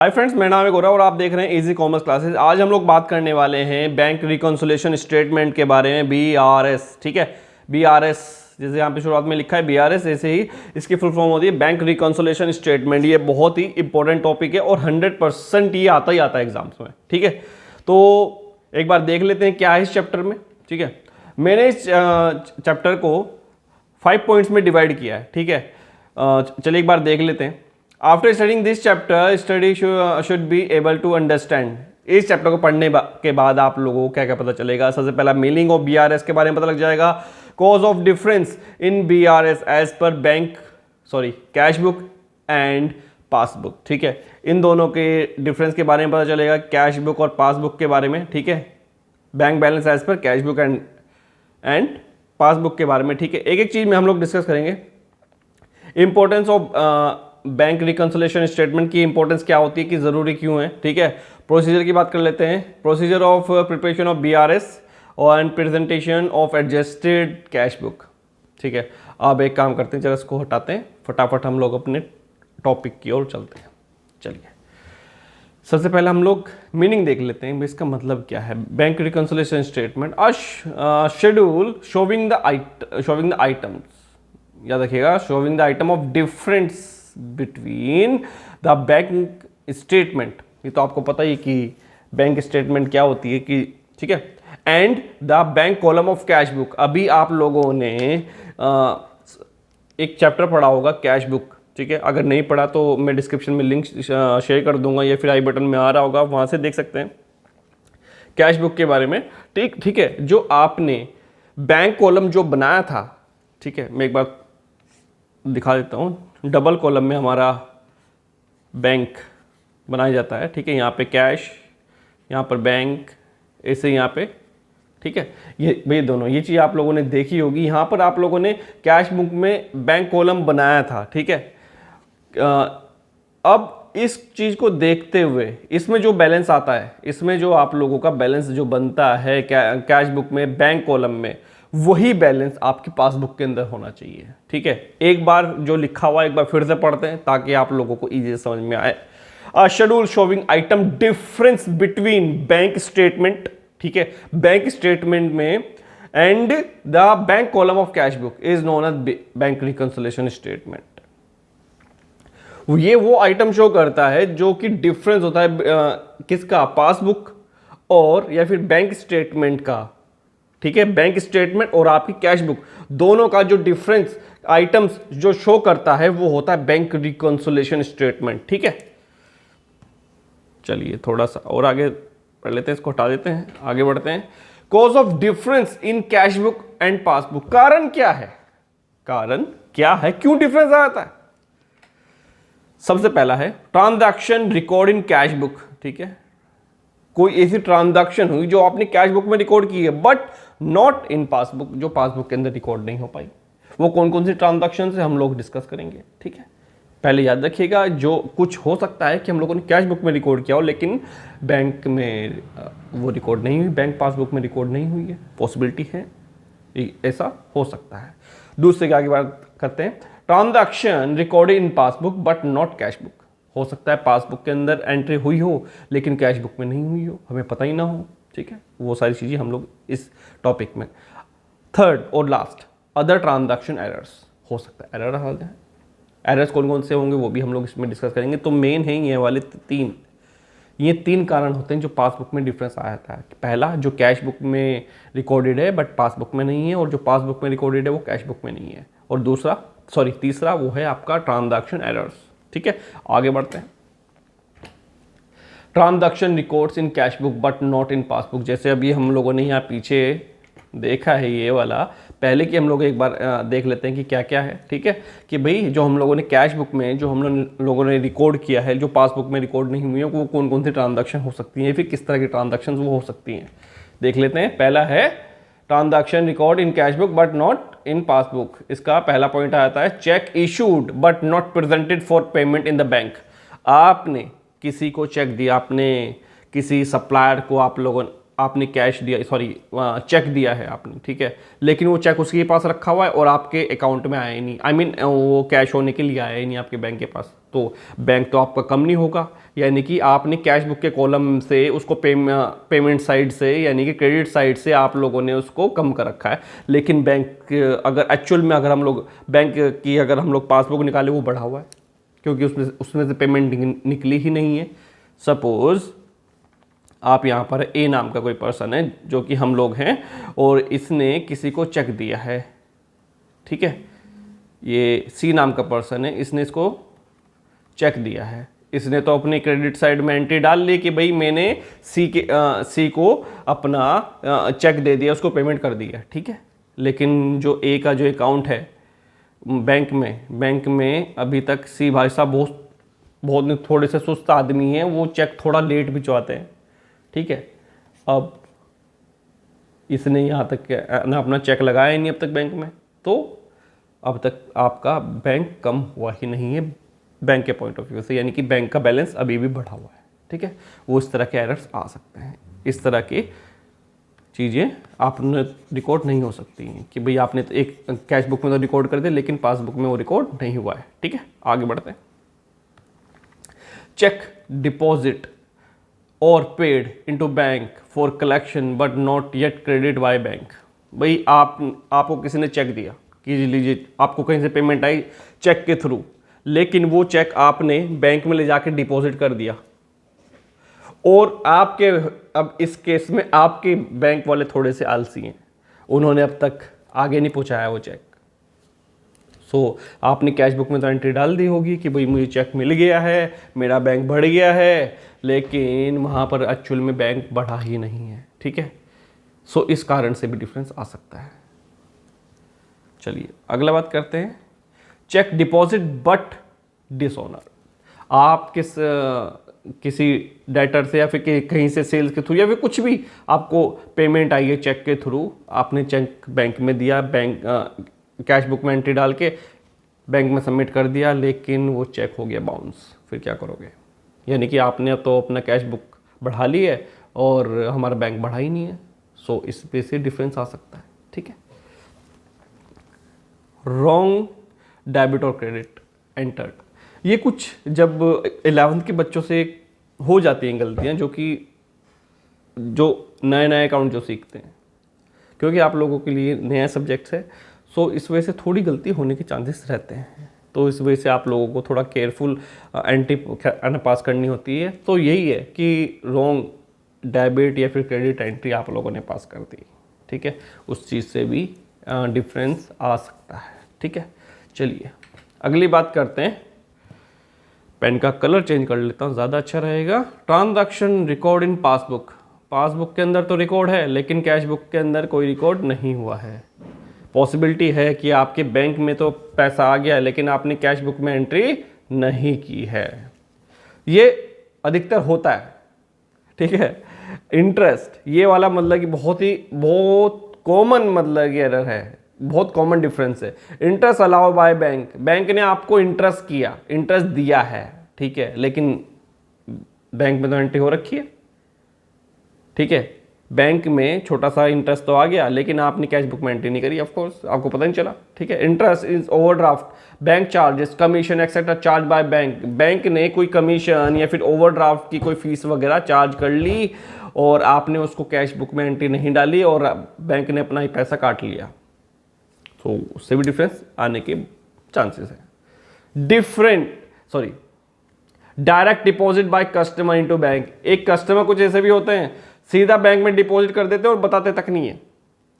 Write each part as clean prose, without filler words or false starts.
Hi friends, मेरा नाम है गौरव और आप देख रहे हैं इजी कॉमर्स क्लासेस। आज हम लोग बात करने वाले हैं बैंक रिकॉन्सिलेशन स्टेटमेंट के बारे में, BRS। ठीक है, BRS जैसे यहाँ पे शुरुआत में लिखा है BRS, ऐसे ही इसकी फुल फॉर्म होती है बैंक रिकॉन्सिलेशन स्टेटमेंट। ये बहुत ही इंपॉर्टेंट टॉपिक है और 100% ये आता ही आता है एग्जाम्स में। ठीक है, तो एक बार देख लेते हैं क्या है इस चैप्टर में। ठीक है, मैंने इस चैप्टर को 5 पॉइंट्स में डिवाइड किया है। ठीक है, चलिए एक बार देख लेते हैं। After studying this chapter study should be able to understand. इस चैप्टर को पढ़ने के बाद आप लोगों को क्या क्या पता चलेगा। सबसे पहला मीनिंग ऑफ BRS के बारे में पता लग जाएगा। Cause of difference in BRS as per cash book and passbook. ठीक है, इन दोनों के डिफरेंस के बारे में पता चलेगा, कैश बुक और पासबुक के बारे में। ठीक है, bank balance as per cash book and passbook के बारे में। ठीक है, एक एक चीज में हम लोग डिस्कस करेंगे। Importance of bank reconciliation statement की इंपॉर्टेंस क्या होती है, कि जरूरी क्यों है। ठीक है, प्रोसीजर की बात कर लेते हैं। Procedure of preparation of BRS and presentation of adjusted cash book. ठीक है, अब एक काम करते हैं, चलो इसको हटाते हैं, फटाफट हम लोग अपने टॉपिक की ओर चलते हैं। चलिए, सबसे पहले हम लोग मीनिंग देख लेते हैं, इसका मतलब क्या है। Bank reconciliation statement schedule showing the items, याद रखिएगा, showing the item of difference between the bank statement. ये तो आपको पता ही कि बैंक स्टेटमेंट क्या होती है कि, ठीक है, and the bank column of cash book. अभी आप लोगों ने एक चैप्टर पढ़ा होगा कैश बुक। ठीक है, अगर नहीं पढ़ा तो मैं डिस्क्रिप्शन में लिंक शेयर कर दूंगा या फिर आई बटन में आ रहा होगा, वहां से देख सकते हैं कैश बुक के बारे में। ठीक है, जो आपने बैंक कॉलम जो बनाया था, ठीक है, मैं एक बार दिखा देता हूं। डबल कॉलम में हमारा बैंक बनाया जाता है। ठीक है, यहाँ पे कैश, यहाँ पर बैंक, ऐसे यहाँ पे। ठीक है, ये दोनों ये चीज़ आप लोगों ने देखी होगी। यहाँ पर आप लोगों ने कैश बुक में बैंक कॉलम बनाया था। ठीक है, अब इस चीज़ को देखते हुए इसमें जो बैलेंस आता है, इसमें जो आप लोगों का बैलेंस जो बनता है कैश बुक में बैंक कॉलम में, वही बैलेंस आपकी पासबुक के अंदर होना चाहिए। ठीक है, एक बार जो लिखा हुआ एक बार फिर से पढ़ते हैं ताकि आप लोगों को इजी समझ में आए। Schedule showing item difference between bank statement, ठीक है, बैंक स्टेटमेंट में and the bank column of cash book is known as bank reconciliation statement. ये वो आइटम शो करता है जो कि डिफरेंस होता है किसका, पासबुक और या फिर बैंक स्टेटमेंट का। ठीक है, बैंक स्टेटमेंट और आपकी कैश बुक दोनों का जो डिफरेंस आइटम्स जो शो करता है वो होता है बैंक रिकंसिलेशन स्टेटमेंट। ठीक है, चलिए थोड़ा सा और आगे पढ़ लेते हैं, इसको हटा देते हैं, आगे बढ़ते हैं। Cause of difference in cash book and passbook. कारण क्या है, कारण क्या है, क्यों डिफरेंस आता है। सबसे पहला है transaction record in cash book. ठीक है, कोई ऐसी ट्रांजैक्शन हुई जो आपने कैश बुक में रिकॉर्ड की है बट नॉट इन पासबुक, जो पासबुक के अंदर रिकॉर्ड नहीं हो पाई। वो कौन कौन सी ट्रांजैक्शन है हम लोग डिस्कस करेंगे। ठीक है, पहले याद रखिएगा, जो कुछ हो सकता है कि हम लोगों ने कैश बुक में रिकॉर्ड किया हो लेकिन बैंक में वो रिकॉर्ड नहीं हुई, बैंक पासबुक में रिकॉर्ड नहीं हुई है, पॉसिबिलिटी है, ऐसा हो सकता है। दूसरे की आगे बात करते हैं, transaction recorded in passbook but not cash book. हो सकता है पासबुक के अंदर एंट्री हुई हो लेकिन कैश बुक में नहीं हुई हो, हमें पता ही ना हो। ठीक है, वो सारी चीज़ें हम लोग इस टॉपिक में। थर्ड और लास्ट, अदर ट्रांजैक्शन एरर्स। हो सकता है एरर आ जाए, एरर्स कौन कौन से होंगे वो भी हम लोग इसमें डिस्कस करेंगे। तो मेन है ये वाले ये तीन कारण होते हैं जो पासबुक में डिफरेंस आया था। पहला, जो कैश बुक में रिकॉर्डेड है बट पासबुक में नहीं है, और जो पासबुक में रिकॉर्डेड है वो कैश बुक में नहीं है। और तीसरा वो है आपका ट्रांजैक्शन एरर्स। ठीक है, आगे बढ़ते हैं। Transaction records in cash book but not in passbook. जैसे अभी हम लोगों ने यहाँ पीछे देखा है ये वाला, पहले की हम लोग एक बार देख लेते हैं कि क्या क्या है। ठीक है, कि भाई जो हम लोगों ने कैश बुक में जो हम लोगों ने रिकॉर्ड किया है, जो पासबुक में रिकॉर्ड नहीं हुई है, वो कौन कौन सी ट्रांजैक्शन हो सकती हैं, फिर किस तरह की ट्रांजैक्शन वो हो सकती हैं, देख लेते हैं। पहला है transaction record in cash book but not in passbook. इसका पहला पॉइंट आता है check issued but not presented for payment in the bank. आपने किसी को चेक दिया, आपने किसी सप्लायर को आपने कैश दिया, सॉरी चेक दिया है आपने, ठीक है, लेकिन वो चेक उसके पास रखा हुआ है और आपके अकाउंट में आया ही नहीं, आई मीन वो कैश होने के लिए आया ही नहीं आपके बैंक के पास, तो बैंक तो आपका कम नहीं होगा, यानी कि आपने कैश बुक के कॉलम से उसको पेमेंट साइड से यानी कि क्रेडिट साइड से आप लोगों ने उसको कम कर रखा है। लेकिन बैंक अगर एक्चुअल में अगर हम लोग बैंक की अगर हम लोग पासबुक निकाले वो बढ़ा हुआ है, क्योंकि उसमें से पेमेंट निकली ही नहीं है। सपोज़ आप यहाँ पर ए नाम का कोई पर्सन है जो कि हम लोग हैं और इसने किसी को चेक दिया है, ठीक है, ये सी नाम का पर्सन है, इसने इसको चेक दिया है, इसने तो अपनी क्रेडिट साइड में एंट्री डाल ली कि भाई मैंने सी को अपना चेक दे दिया, उसको पेमेंट कर दिया, ठीक है। लेकिन जो ए का जो अकाउंट है बैंक में अभी तक सी भाई साहब बहुत थोड़े से सुस्त आदमी हैं, वो चेक थोड़ा लेट भिजवाते हैं, ठीक है। अब इसने यहाँ तक ना अपना चेक लगाया ही नहीं अब तक बैंक में, तो अब तक आपका बैंक कम हुआ ही नहीं है बैंक के पॉइंट ऑफ व्यू से, यानी कि बैंक का बैलेंस अभी भी बढ़ा हुआ है, ठीक है। वो इस तरह के एरर्स आ सकते हैं, इस तरह की चीज़ें आपने रिकॉर्ड नहीं हो सकती हैं कि भाई आपने तो एक कैश बुक में तो रिकॉर्ड कर दिया लेकिन पासबुक में वो रिकॉर्ड नहीं हुआ है, ठीक है। आगे बढ़ते हैं। चेक डिपॉजिट और paid into bank for collection but not yet credit by bank. भाई आपको किसी ने चेक दिया कि लीजिए, आपको कहीं से पेमेंट आई चेक के थ्रू, लेकिन वो चेक आपने बैंक में ले जाके डिपॉजिट कर दिया और आपके अब इस केस में आपके बैंक वाले थोड़े से आलसी हैं, उन्होंने अब तक आगे नहीं पहुंचाया वो चेक। सो आपने कैश बुक में तो एंट्री डाल दी होगी कि भाई मुझे चेक मिल गया है, मेरा बैंक बढ़ गया है, लेकिन वहाँ पर एक्चुअल में बैंक बढ़ा ही नहीं है, ठीक है। सो इस कारण से भी डिफरेंस आ सकता है। चलिए अगला बात करते हैं, चेक डिपॉजिट बट डिसऑनर। आप किसी डेटर से या फिर कहीं से सेल्स के थ्रू या फिर कुछ भी आपको पेमेंट आई है चेक के थ्रू, आपने चेक बैंक में दिया, बैंक कैश बुक में एंट्री डाल के बैंक में सबमिट कर दिया, लेकिन वो चेक हो गया बाउंस, फिर क्या करोगे? यानी कि आपने तो अपना कैश बुक बढ़ा ली है और हमारा बैंक बढ़ा ही नहीं है। सो इस पे से डिफरेंस आ सकता है, ठीक है। रॉन्ग डेबिट और क्रेडिट एंटर्ड, ये कुछ जब 11th के बच्चों से हो जाती हैं गलतियां, जो नए अकाउंट जो सीखते हैं, क्योंकि आप लोगों के लिए नया सब्जेक्ट है, सो इस वजह से थोड़ी गलती होने के चांसेस रहते हैं। तो इस वजह से आप लोगों को थोड़ा केयरफुल एंट्री पास करनी होती है। तो यही है कि रॉन्ग डेबिट या फिर क्रेडिट एंट्री आप लोगों ने पास कर दी, ठीक है, उस चीज़ से भी डिफरेंस आ सकता है, ठीक है। चलिए अगली बात करते हैं, पेन का कलर चेंज कर लेता हूँ, ज़्यादा अच्छा रहेगा। Transaction record in passbook, passbook के अंदर तो रिकॉर्ड है लेकिन कैश बुक के अंदर कोई रिकॉर्ड नहीं हुआ है। पॉसिबिलिटी है कि आपके बैंक में तो पैसा आ गया है लेकिन आपने कैश बुक में एंट्री नहीं की है, ये अधिकतर होता है, ठीक है। इंटरेस्ट ये वाला मतलब कि बहुत कॉमन मतलब कि एरर है, बहुत कॉमन डिफरेंस है। Interest allow by bank, bank ने आपको इंटरेस्ट किया, इंटरेस्ट दिया है, ठीक है, लेकिन बैंक में तो एंट्री हो रखी है, ठीक है। बैंक में छोटा सा इंटरेस्ट तो आ गया लेकिन आपने कैश बुक में एंट्री नहीं करी, ऑफ कोर्स आपको पता नहीं चला, ठीक है। Interest is overdraft, bank charges, commission etcetera charge by bank, bank ने कोई कमीशन या फिर ओवरड्राफ्ट की कोई फीस वगैरह चार्ज कर ली और आपने उसको कैश बुक में एंट्री नहीं डाली और बैंक ने अपना ही पैसा काट लिया, तो उससे भी डिफरेंस आने के चांसेस है। Direct deposit by customer into bank, एक कस्टमर कुछ ऐसे भी होते हैं सीधा बैंक में डिपॉजिट कर देते हैं और बताते तक नहीं है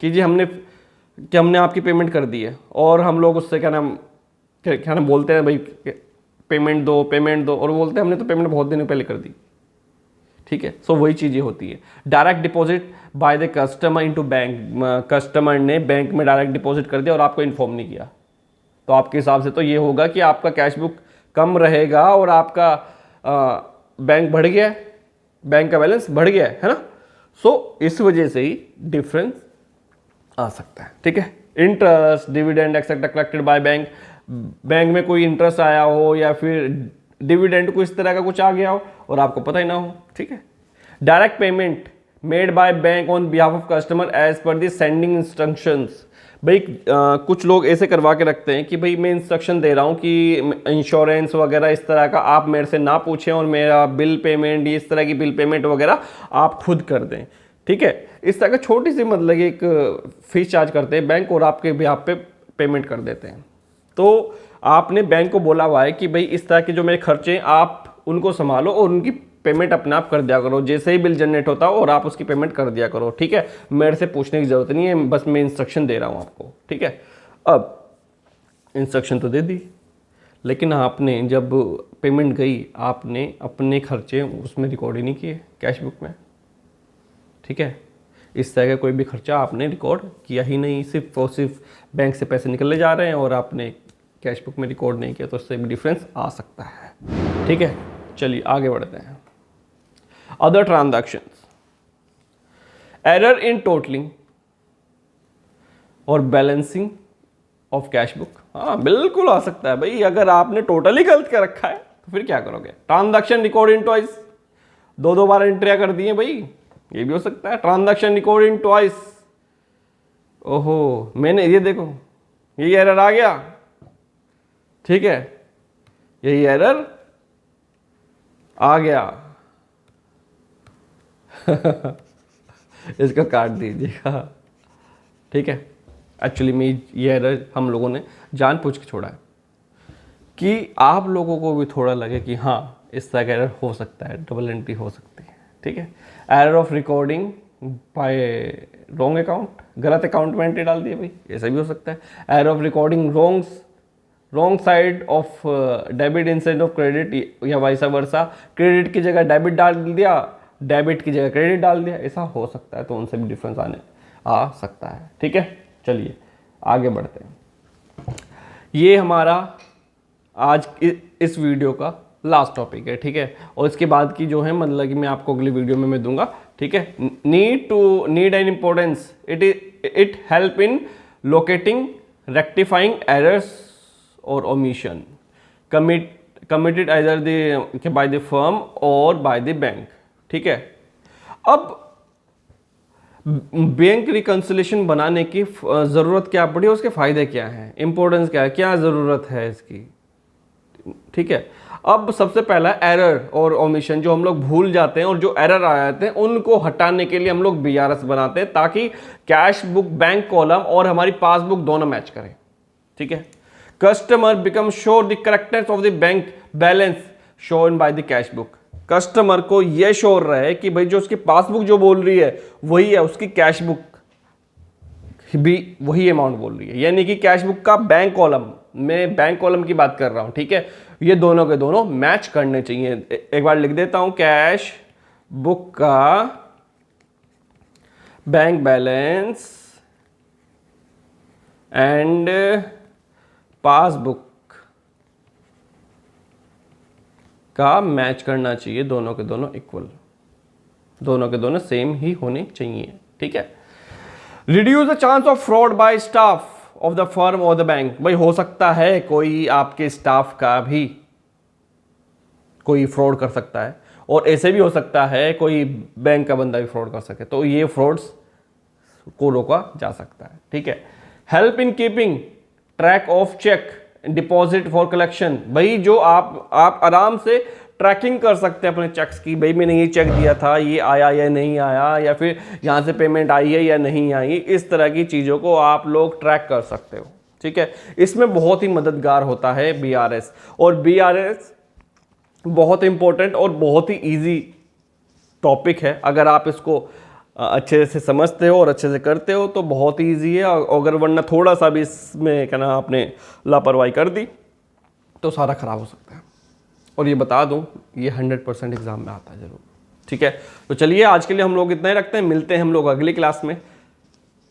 कि जी हमने आपकी पेमेंट कर दी है, और हम लोग उससे क्या नाम बोलते हैं भाई पेमेंट दो, और वो बोलते हैं हमने तो पेमेंट बहुत दिनों पहले कर दी, ठीक है। सो वही चीज़ें होती है। Direct deposit by the customer into bank, customer ने बैंक में डायरेक्ट डिपॉजिट कर दिया और आपको इन्फॉर्म नहीं किया, तो आपके हिसाब से तो ये होगा कि आपका कैश बुक कम रहेगा और आपका बैंक बढ़ गया है, बैंक का बैलेंस बढ़ गया है ना। सो इस वजह से ही डिफरेंस आ सकता है, ठीक है। Interest, dividend etcetera collected by bank, bank में कोई इंटरेस्ट आया हो या फिर डिविडेंड को इस तरह का कुछ आ गया हो और आपको पता ही ना हो, ठीक है। Direct payment made by bank on behalf of customer as per the sending instructions. भाई कुछ लोग ऐसे करवा के रखते हैं कि भाई मैं इंस्ट्रक्शन दे रहा हूँ कि इंश्योरेंस वगैरह इस तरह का आप मेरे से ना पूछें और मेरा बिल पेमेंट, इस तरह की बिल पेमेंट वगैरह आप खुद कर दें, ठीक है। इस तरह का छोटी सी मतलब एक फीस चार्ज करते हैं बैंक और आपके बिहाफ पे पेमेंट कर देते हैं। तो आपने बैंक को बोला हुआ है कि भाई इस तरह के जो मेरे खर्चे हैं आप उनको संभालो और उनकी पेमेंट अपने आप कर दिया करो, जैसे ही बिल जनरेट होता हो और आप उसकी पेमेंट कर दिया करो, ठीक है। मेरे से पूछने की जरूरत नहीं है, बस मैं इंस्ट्रक्शन दे रहा हूँ आपको, ठीक है। अब इंस्ट्रक्शन तो दे दी, लेकिन आपने जब पेमेंट गई आपने अपने खर्चे उसमें रिकॉर्ड ही नहीं किए कैश बुक में, ठीक है। इस तरह का कोई भी खर्चा आपने रिकॉर्ड किया ही नहीं, सिर्फ और सिर्फ बैंक से पैसे निकले जा रहे हैं और आपने कैश बुक में रिकॉर्ड नहीं किया, तो उससे भी डिफरेंस आ सकता है, ठीक है। चलिए आगे बढ़ते हैं। Other transactions, error in totalling और बैलेंसिंग ऑफ कैश बुक। हाँ बिल्कुल आ सकता है भाई, अगर आपने टोटली गलत कर रखा है तो फिर क्या करोगे। ट्रांजैक्शन रिकॉर्ड इन ट्वाइस, दो बार एंट्रियां कर दी हैं भाई, ये भी हो सकता है। ट्रांजैक्शन रिकॉर्ड इन ट्वाइस, ओहो मैंने ये देखो यही एरर आ गया, ठीक है, यही एरर आ गया इसका काट दीजिएगा, ठीक है। एक्चुअली में ये एरर हम लोगों ने जानबूझ के छोड़ा है कि आप लोगों को भी थोड़ा लगे कि हाँ इस तरह का एरर हो सकता है, डबल एंट्री हो सकती है, ठीक है। Error of recording by wrong account, गलत अकाउंट में एंट्री डाल दी भाई, ऐसा भी हो सकता है। Error of recording wrong side of debit instead of credit, या वाइसा वर्सा, क्रेडिट की जगह डेबिट डाल दिया, डेबिट की जगह क्रेडिट डाल दिया, ऐसा हो सकता है, तो उनसे भी डिफरेंस आ सकता है, ठीक है। चलिए आगे बढ़ते हैं। ये हमारा आज इस वीडियो का लास्ट टॉपिक है, ठीक है। और इसके बाद की जो है मतलब कि मैं आपको अगली वीडियो में मैं दूंगा, ठीक है। Need and importance, it help in locating rectifying errors और omission committed either by the firm or by the bank, ठीक है। अब बैंक रिकंसिलेशन बनाने की ज़रूरत क्या पड़ी, उसके फ़ायदे क्या हैं, इंपॉर्टेंस क्या है, क्या ज़रूरत है इसकी, ठीक है। अब सबसे पहला एरर और ओमिशन, जो हम लोग भूल जाते हैं और जो एरर आ जाते हैं उनको हटाने के लिए हम लोग BRS बनाते हैं, ताकि कैश बुक बैंक कॉलम और हमारी पासबुक दोनों मैच करें, ठीक है। Customer become sure the correctness of the bank balance shown by the cash book. Customer को यह श्योर रहे कि भाई जो उसकी पासबुक जो बोल रही है वही है, उसकी कैश बुक भी वही अमाउंट बोल रही है, यानी कि कैश बुक का बैंक कॉलम, मैं बैंक कॉलम की बात कर रहा हूं, ठीक है। ये दोनों के दोनों मैच करने चाहिए। एक बार लिख देता हूं, कैश बुक का बैंक बैलेंस एंड पासबुक का मैच करना चाहिए, दोनों के दोनों इक्वल, दोनों के दोनों सेम ही होने चाहिए, ठीक है। Reduce the chance of fraud bye staff of the firm और द बैंक। भाई हो सकता है कोई आपके स्टाफ का भी कोई फ्रॉड कर सकता है, और ऐसे भी हो सकता है कोई बैंक का बंदा भी फ्रॉड कर सके, तो ये फ्रॉड्स को रोका जा सकता है, ठीक है। Help in keeping track of cheque deposit for collection. भाई जो आप आराम से ट्रैकिंग कर सकते हैं अपने चेक्स की, भाई मैंने ये चेक दिया था, ये आया या नहीं आया, या फिर यहाँ से पेमेंट आई है या नहीं आई, इस तरह की चीज़ों को आप लोग ट्रैक कर सकते हो, ठीक है। इसमें बहुत ही मददगार होता है BRS, और BRS बहुत इंपॉर्टेंट और बहुत ही ईजी टॉपिक है। अगर आप इसको अच्छे से समझते हो और अच्छे से करते हो तो बहुत ही ईजी है, अगर वरना थोड़ा सा भी इसमें क्या ना आपने लापरवाही कर दी तो सारा खराब हो सकता है। और ये बता दूं, ये 100% एग्जाम में आता है जरूर, ठीक है। तो चलिए आज के लिए हम लोग इतना ही रखते हैं, मिलते हैं हम लोग अगली क्लास में।